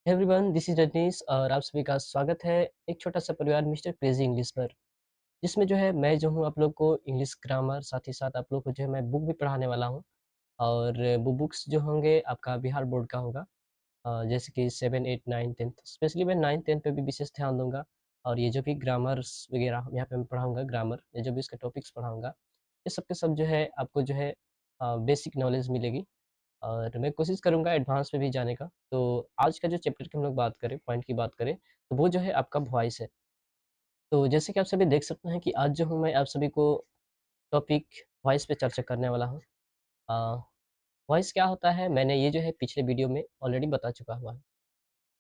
Everyone, this is Rajneesh और आप सभी का स्वागत है एक छोटा सा परिवार मिस्टर क्रेजी इंग्लिश पर। जिसमें जो है मैं जो हूँ आप लोग को इंग्लिश ग्रामर साथ ही साथ आप लोग को जो है मैं बुक भी पढ़ाने वाला हूँ। और वो बुक्स जो होंगे आपका बिहार बोर्ड का होगा। जैसे कि 7, 8, 9, 10 स्पेशली मैं 9, 10 पे भी विशेष ध्यान दूंगा। और ये जो भी ग्रामर्स वगैरह यहाँ पे मैं पढ़ाऊंगा ग्रामर, ये जो भी इसके टॉपिक्स पढ़ाऊंगा, ये सब के सब जो है आपको जो है बेसिक नॉलेज मिलेगी। और मैं कोशिश करूँगा एडवांस में भी जाने का। तो आज का जो चैप्टर की हम लोग बात करें, पॉइंट की बात करें, तो वो जो है आपका वॉइस है। तो जैसे कि आप सभी देख सकते हैं कि आज जो हूँ मैं आप सभी को टॉपिक वॉइस पे चर्चा करने वाला हूँ। अ, वॉइस क्या होता है मैंने ये जो है पिछले वीडियो में ऑलरेडी बता चुका हुआ है।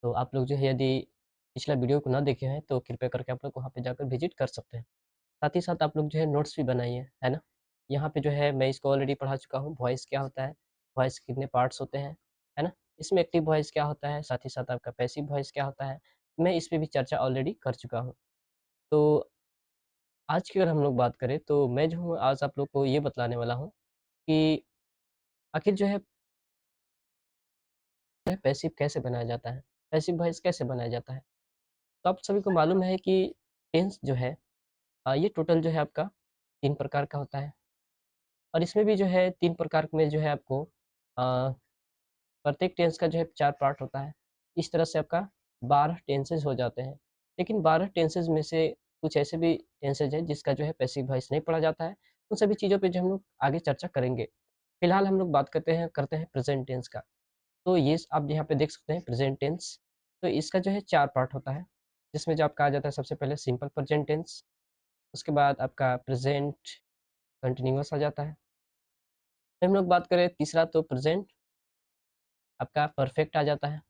तो आप लोग जो है यदि पिछला वीडियो को ना देखे हैं तो कृपया करके आप लोग वहाँ पे जाकर विज़िट कर सकते हैं। साथ ही साथ आप लोग जो है नोट्स भी बनाइए, है ना? यहाँ पे जो है मैं इसको ऑलरेडी पढ़ा चुका हूँ, वॉइस क्या होता है, वॉइस के कितने पार्ट्स होते हैं, है ना? इसमें एक्टिव वॉइस क्या होता है, साथ ही साथ आपका पैसिव वॉइस क्या होता है, मैं इस पे भी चर्चा ऑलरेडी कर चुका हूँ। तो आज की अगर हम लोग बात करें तो मैं जो हूँ आज आप लोग को ये बतलाने वाला हूँ कि आखिर जो है पैसिव कैसे बनाया जाता है, पैसिव वॉइस कैसे बनाया जाता है। तो आप सभी को मालूम है कि टेंस जो है ये टोटल जो है आपका 3 प्रकार का होता है। और इसमें भी जो है 3 प्रकार में जो है आपको अ, प्रत्येक टेंस का जो है 4 पार्ट होता है। इस तरह से आपका 12 टेंसेस हो जाते हैं। लेकिन 12 टेंसेस में से कुछ ऐसे भी टेंसेस हैं जिसका जो है पैसिव वॉइस नहीं पढ़ा जाता है। उन सभी चीज़ों पे जो हम लोग आगे चर्चा करेंगे। फिलहाल हम लोग बात करते हैं प्रेज़ेंट टेंस का। तो ये आप यहाँ पे देख सकते हैं प्रेज़ेंट टेंस। तो इसका जो है 4 पार्ट होता है। जिसमें जो आपका आ जाता है सबसे पहले सिंपल प्रेज़ेंट टेंस, उसके बाद आपका प्रेज़ेंट कंटीन्यूअस आ जाता है। फिर हम लोग बात करें तीसरा तो प्रेज़ेंट आपका परफेक्ट आ जाता है।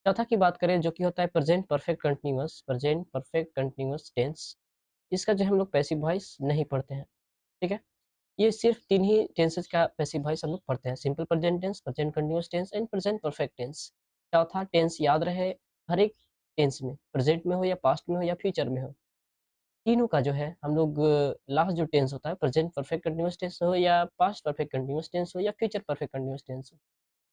चौथा की बात करें जो कि होता है प्रेज़ेंट परफेक्ट कंटीन्यूअस टेंस। इसका जो है हम लोग पैसिव वॉइस नहीं पढ़ते हैं, ठीक है? ये सिर्फ़ 3 ही टेंसेस का पैसिव वॉइस हम लोग पढ़ते हैं, simple present tense, present continuous tense and present perfect tense. चौथा टेंस याद रहे हर एक टेंस में, प्रेज़ेंट में हो या पास्ट में हो या फ्यूचर में हो, तीनों का जो है हम लोग लास्ट जो टेंस होता है प्रेज़ेंट परफेक्ट कंटीन्यूअस टेंस हो या पास्ट परफेक्ट कंटीन्यूअस टेंस हो या फ्यूचर परफेक्ट कंटीन्यूअस टेंस हो।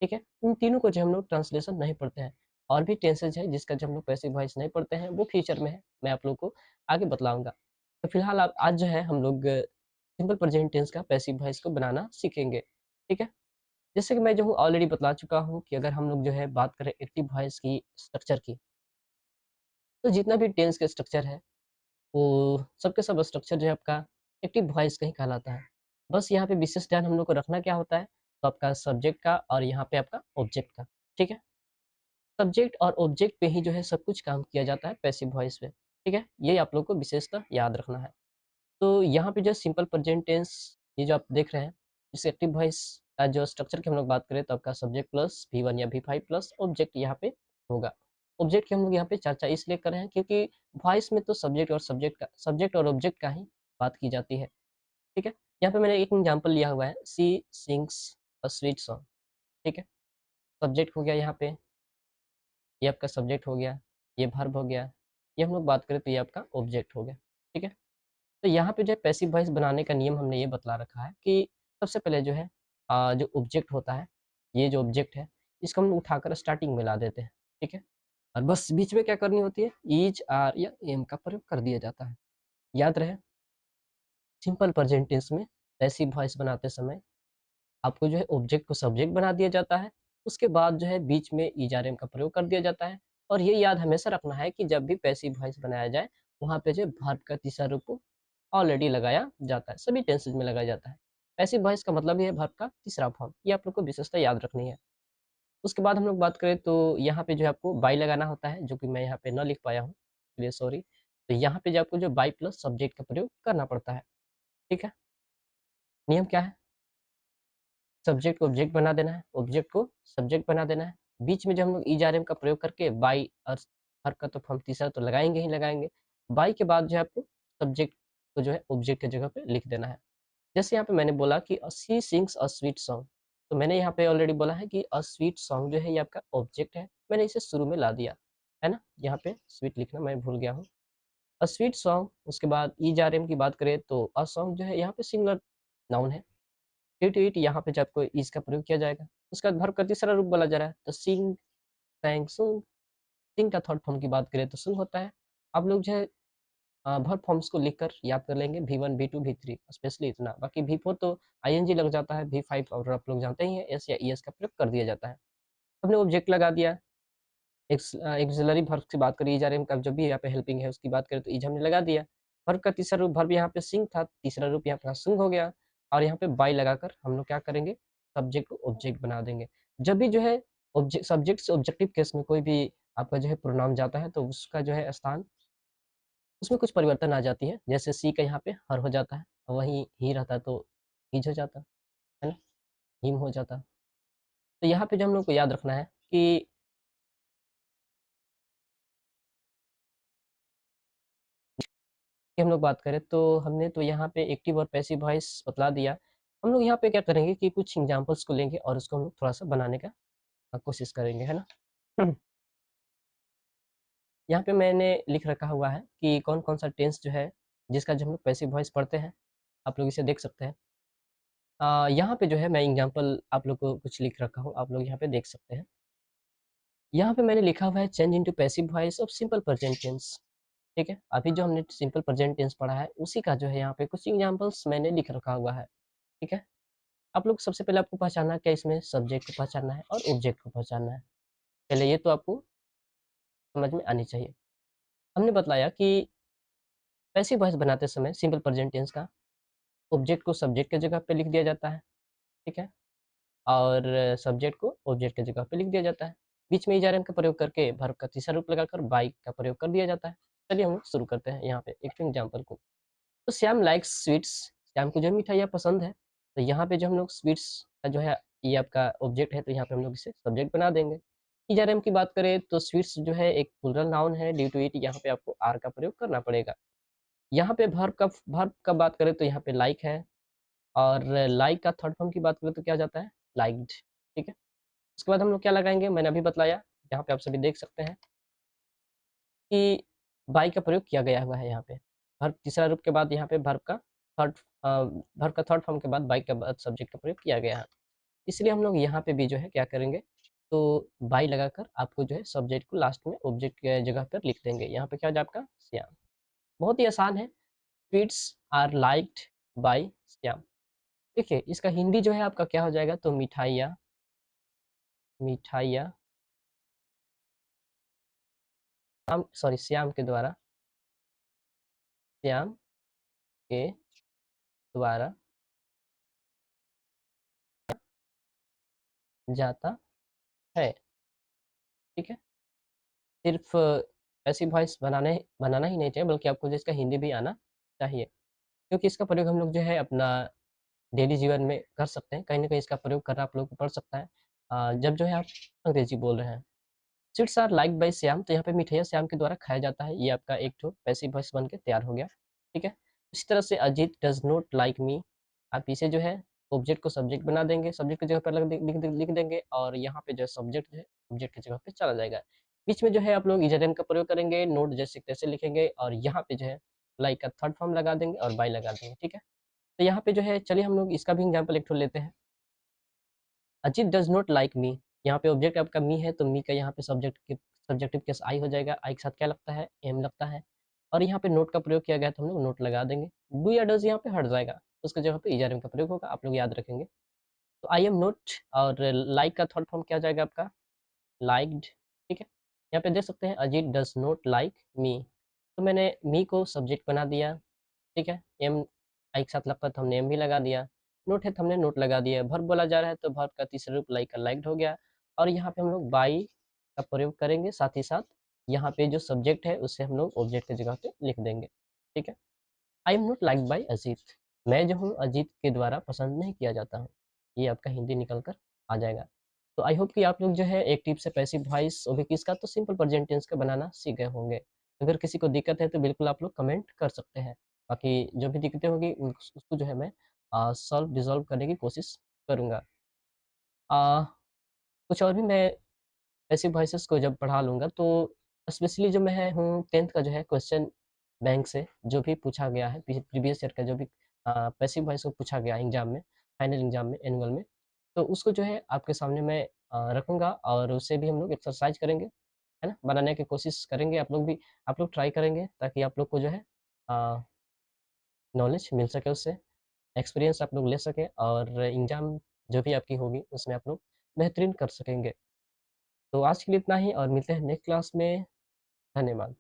ठीक है? इन तीनों को जो हम लोग ट्रांसलेशन नहीं पढ़ते हैं। और भी टेंसेस हैं जिसका जो हम लोग पैसिव वॉइस नहीं पढ़ते हैं, वो फ्यूचर में है, मैं आप लोग को आगे बतलाऊँगा। तो फिलहाल आप आज जो है हम लोग सिंपल प्रेज़ेंट टेंस का पैसिव वॉइस को बनाना सीखेंगे, ठीक है? जैसे कि मैं जो हूँ ऑलरेडी बतला चुका हूँ कि अगर हम लोग जो है बात करें एक्टिव वॉइस की स्ट्रक्चर की, तो जितना भी टेंस का स्ट्रक्चर है, वो सब के सब स्ट्रक्चर जो है आपका एक्टिव वॉइस का ही कहलाता है। बस यहाँ पे विशेष ध्यान हम लोग को रखना क्या होता है, तो आपका सब्जेक्ट का और यहाँ पे आपका ऑब्जेक्ट का, ठीक है? सब्जेक्ट और ऑब्जेक्ट पे ही जो है सब कुछ काम किया जाता है पैसिव वॉइस पे, ठीक है? ये आप लोग को विशेषतः याद रखना है। तो यहाँ पे जो सिंपल प्रेजेंट टेंस ये जो आप देख रहे हैं, इस एक्टिव वॉइस का जो स्ट्रक्चर की हम लोग बात करें तो आपका सब्जेक्ट प्लस V1 या V5 प्लस ऑब्जेक्ट यहाँ पे होगा। ऑब्जेक्ट की हम लोग यहाँ पे चर्चा इसलिए कर रहे हैं क्योंकि वॉइस में तो सब्जेक्ट और ऑब्जेक्ट का ही बात की जाती है, ठीक है? यहाँ पे मैंने एक एग्जांपल लिया हुआ है, she sings a sweet song, ठीक है? सब्जेक्ट हो गया यहाँ पे, ये आपका सब्जेक्ट हो गया, ये वर्ब हो गया, ये हम लोग बात करें तो ये आपका ऑब्जेक्ट हो गया, ठीक है? तो यहाँ पे जो है पैसिव वॉइस बनाने का नियम हमने ये बतला रखा है कि सबसे पहले जो है जो ऑब्जेक्ट होता है, ये जो ऑब्जेक्ट है, इसको हम उठाकर स्टार्टिंग में ला देते हैं, ठीक है? और बस बीच में क्या करनी होती है, इज, आर या एम का प्रयोग कर दिया जाता है। याद रहे सिंपल प्रेजेंट टेंस में पैसिव वॉइस बनाते समय आपको जो है ऑब्जेक्ट को सब्जेक्ट बना दिया जाता है, उसके बाद जो है बीच में ईज़-आर-एम का प्रयोग कर दिया जाता है। और ये याद हमेशा रखना है कि जब भी पैसिव वॉइस बनाया जाए, वहाँ पे जो है वर्ब का तीसरा रूप ऑलरेडी लगाया जाता है, सभी टेंसेस में लगाया जाता है। पैसिव वॉइस का मतलब ही है वर्ब का तीसरा फॉर्म, ये आप लोग को विशेषता याद रखनी है। उसके बाद हम लोग बात करें तो यहाँ पे जो है आपको बाय लगाना होता है, जो कि मैं यहाँ पे ना लिख पाया हूँ, इसलिए सॉरी। तो यहाँ पे जो आपको जो बाय प्लस सब्जेक्ट का प्रयोग करना पड़ता है, ठीक है? नियम क्या है? सब्जेक्ट को ऑब्जेक्ट बना देना है, ऑब्जेक्ट को सब्जेक्ट बना देना है। बीच में जब हम लोग ईज़-आर-एम का प्रयोग करके बाय और हर का तो हम तीसरा तो लगाएँगे ही लगाएँगे। बाय के बाद जो है आपको सब्जेक्ट को जो है ऑब्जेक्ट की जगह पे लिख देना है। जैसे यहाँ पे मैंने बोला कि she sings a sweet song, तो मैंने यहाँ पे ऑलरेडी बोला है कि अ स्वीट सॉन्ग जो है ये आपका ऑब्जेक्ट है। मैंने इसे शुरू में ला दिया, है ना? यहाँ पे स्वीट लिखना मैं भूल गया हूँ। अ स्वीट सॉन्ग उसके बाद ईज़-आर-एम की बात करें तो अ सॉन्ग जो है यहाँ पे सिंगुलर नाउन है। इट यहाँ पे जो आपको इस का प्रयोग किया जाएगा। उसका बाद वर्ब का तीसरा रूप बोला जा रहा है, तो सिंग सैंग, सुंग। सिंग का थर्ड फॉर्म की बात करें तो सुंग होता है। आप लोग जो है वर्ब फॉर्म्स को लिखकर याद कर लेंगे V1, V2, V3 स्पेशली इतना। बाकी V4 तो आईएनजी लग जाता है, V5 और आप लोग जानते ही हैं एस या ईएस का प्रयोग कर दिया जाता है। हमने ऑब्जेक्ट लगा दिया, ऑक्सिलरी वर्ब की बात करें, ईज़ का जब भी यहाँ पे हेल्पिंग है उसकी बात करें तो ईज़ हमने लगा दिया। वर्ब का तीसरा रूप वर्ब यहाँ पे सिंग था, तीसरा रूप यहाँ पे सुंग हो गया और यहाँ पे बाय लगाकर हम लोग क्या करेंगे, सब्जेक्ट को ऑब्जेक्ट बना देंगे। जब भी जो है सब्जेक्ट से ऑब्जेक्टिव केस में कोई भी आपका जो है प्रोनाउन जाता है तो उसका जो है स्थान उसमें कुछ परिवर्तन आ जाती है। जैसे सी का यहाँ पे हर हो जाता है, वहीं ही रहता तो हीज हो जाता, है ना? हिम हो जाता। तो यहाँ पे जो हम लोग को याद रखना है कि हम लोग बात करें तो हमने तो यहाँ पे एक्टिव और पैसिव वॉइस बतला दिया। हम लोग यहाँ पे क्या करेंगे कि कुछ एग्ज़ाम्पल्स को लेंगे और उसको हम लोग थोड़ा-सा बनाने का कोशिश करेंगे, है ना? यहाँ पे मैंने लिख रखा हुआ है कि कौन-कौन सा टेंस जो है, जिसका जो हम लोग पैसिव वॉइस पढ़ते हैं, आप लोग इसे देख सकते हैं। यहाँ पे जो है मैं एग्ज़ाम्पल आप लोग को कुछ लिख रखा हूँ, आप लोग यहाँ पे देख सकते हैं। यहाँ पे मैंने लिखा हुआ है change into passive voice of simple present tense, ठीक है? अभी जो हमने सिंपल प्रेज़ेंट टेंस पढ़ा है, उसी का जो है यहाँ पे कुछ एग्ज़ाम्पल्स मैंने लिख रखा हुआ है, ठीक है? आप लोग सबसे पहले आपको पहचानना है क्या इसमें सब्जेक्ट को पहचानना है और ऑब्जेक्ट को पहचानना है। पहले ये तो आपको समझ में आनी चाहिए। हमने बतलाया कि पैसिव वॉइस बनाते समय सिंपल प्रेज़ेंट टेंस का ऑब्जेक्ट को सब्जेक्ट की जगह पे लिख दिया जाता है, ठीक है? और सब्जेक्ट को ऑब्जेक्ट की जगह पे लिख दिया जाता है। बीच में इज़ारम का प्रयोग करके वर्ब का तीसरा रूप लगाकर बाई का प्रयोग कर दिया जाता है। चलिए हम लोग शुरू करते हैं यहाँ पे एक एग्ज़ाम्पल को। तो श्याम लाइक्स स्वीट्स, श्याम को जो मिठाइयाँ पसंद है, तो यहाँ पे जो हम लोग स्वीट्स का जो है ये आपका ऑब्जेक्ट है, तो यहाँ पे हम लोग इसे सब्जेक्ट बना देंगे। इज़ारम की बात करें तो स्वीट्स जो है एक प्लूरल नाउन है, ड्यू टू इट यहाँ पे आपको आर का प्रयोग करना पड़ेगा। यहाँ पे वर्ब का बात करें तो यहाँ पे लाइक है और लाइक का थर्ड फॉर्म की बात करें तो क्या आ जाता है? लाइक्ड, ठीक है? उसके बाद हम लोग क्या लगाएँगे मैंने अभी बतलाया, यहाँ पे आप सभी देख सकते हैं कि बाय का प्रयोग किया गया हुआ है यहाँ पे। वर्ब तीसरा रूप के बाद यहाँ पे अ, वर्ब का थर्ड फॉर्म के बाद बाय के बाद सब्जेक्ट का प्रयोग किया गया है। इसलिए हम लोग यहाँ पे भी जो है क्या करेंगे, तो बाय लगाकर आपको जो है सब्जेक्ट को लास्ट में ऑब्जेक्ट के जगह पर लिख देंगे। यहाँ पे क्या हो जाए आपका श्याम। बहुत ही आसान है, sweets are liked by Shyam. देखिए, इसका हिंदी जो है आपका क्या हो जाएगा तो मिठाइयाँ मिठाइयाँ श्याम के द्वारा श्याम के द्वारा जाता है, ठीक है? सिर्फ़ पैसिव वॉइस बनाना ही नहीं चाहिए बल्कि आपको जो इसका हिंदी भी आना चाहिए। क्योंकि इसका प्रयोग हम लोग जो है अपना डेली जीवन में कर सकते हैं, कहीं न कहीं इसका प्रयोग करना आप लोगों को पड़ सकता है। जब जो है आप अंग्रेजी बोल रहे हैं। Sweets are liked by Shyam तो यहाँ पे मिठाइयाँ श्याम के द्वारा खाया जाता है, ये आपका एक ठो पैसिव वॉइस बन के तैयार हो गया, ठीक है? इसी तरह से Ajit does not like me, आप इसे जो है ऑब्जेक्ट को सब्जेक्ट बना देंगे, सब्जेक्ट की जगह पे लग दे लिख देंगे और यहाँ पे जो है सब्जेक्ट जो है ऑब्जेक्ट की जगह पे चला जाएगा। बीच में जो है आप लोग इजेडएम का प्रयोग करेंगे, नोट जैसे तैसे लिखेंगे और यहाँ पे जो है लाइक का थर्ड फॉर्म लगा देंगे और बाय लगा देंगे, ठीक है? तो यहाँ पे जो है चलिए हम लोग इसका भी एग्ज़ाम्पल एक ठो लेते हैं। Ajit does not like me, यहाँ पे ऑब्जेक्ट आपका मी है, तो मी का यहाँ पे सब्जेक्टिव केस आई हो जाएगा, आई के साथ क्या लगता है? एम लगता है और यहाँ पे नोट का प्रयोग किया गया तो हम लोग नोट लगा देंगे। डू या डज़ यहाँ पे हट जाएगा, उसकी जगह पे इज़ारिम का प्रयोग होगा, आप लोग याद रखेंगे। तो आई एम नॉट और लाइक का थर्ड फॉर्म क्या आ जाएगा आपका? लाइक्ड, ठीक है? यहाँ पे देख सकते हैं Ajit does not like me, तो मैंने मी को सब्जेक्ट बना दिया, ठीक है? एम आई के साथ लगता है तो हमने एम भी लगा दिया। नोट है तो हमने नोट लगा दिया। वर्ब बोला जा रहा है तो वर्ब का तीसरा रूप लाइक का लाइक्ड हो गया और यहाँ पे हम लोग बाय का प्रयोग करेंगे, साथ ही साथ यहाँ पे जो सब्जेक्ट है उसे हम लोग ऑब्जेक्ट की जगह पे लिख देंगे, ठीक है? I am not liked by Ajit, मैं जो हूँ अजीत के द्वारा पसंद नहीं किया जाता हूँ। ये आपका हिंदी निकल कर आ जाएगा। तो आई होप कि आप लोग जो है एक्टिव से पैसिव वॉइस और भी किसका तो सिंपल प्रेजेंट टेंस का बनाना सीख गए होंगे। अगर किसी को दिक्कत है तो बिल्कुल आप लोग कमेंट कर सकते हैं। बाकी जो भी दिक्कतें होगी उसको जो है मैं रिज़ॉल्व करने की कोशिश करूँगा। अ, कुछ और भी मैं पैसिव वॉइसेस को जब पढ़ा लूँगा तो स्पेशली जो मैं हूँ 10th का जो है क्वेश्चन बैंक से जो भी पूछा गया है प्रीवियस ईयर का जो भी पैसिव वॉइस को पूछा गया एग्ज़ाम में, फाइनल एग्ज़ाम में, एनुअल में, तो उसको जो है आपके सामने मैं रखूँगा और उससे भी हम लोग एक्सरसाइज़ करेंगे, है ना? बनाने की कोशिश करेंगे, आप लोग ट्राई करेंगे ताकि आप लोग को जो है अ, नॉलेज मिल सके उससे, एक्सपीरियंस आप लोग ले सकें और एग्ज़ाम जो भी आपकी होगी, उसमें आप लोग बेहतरीन कर सकेंगे। तो आज के लिए इतना ही और मिलते हैं नेक्स्ट क्लास में। धन्यवाद।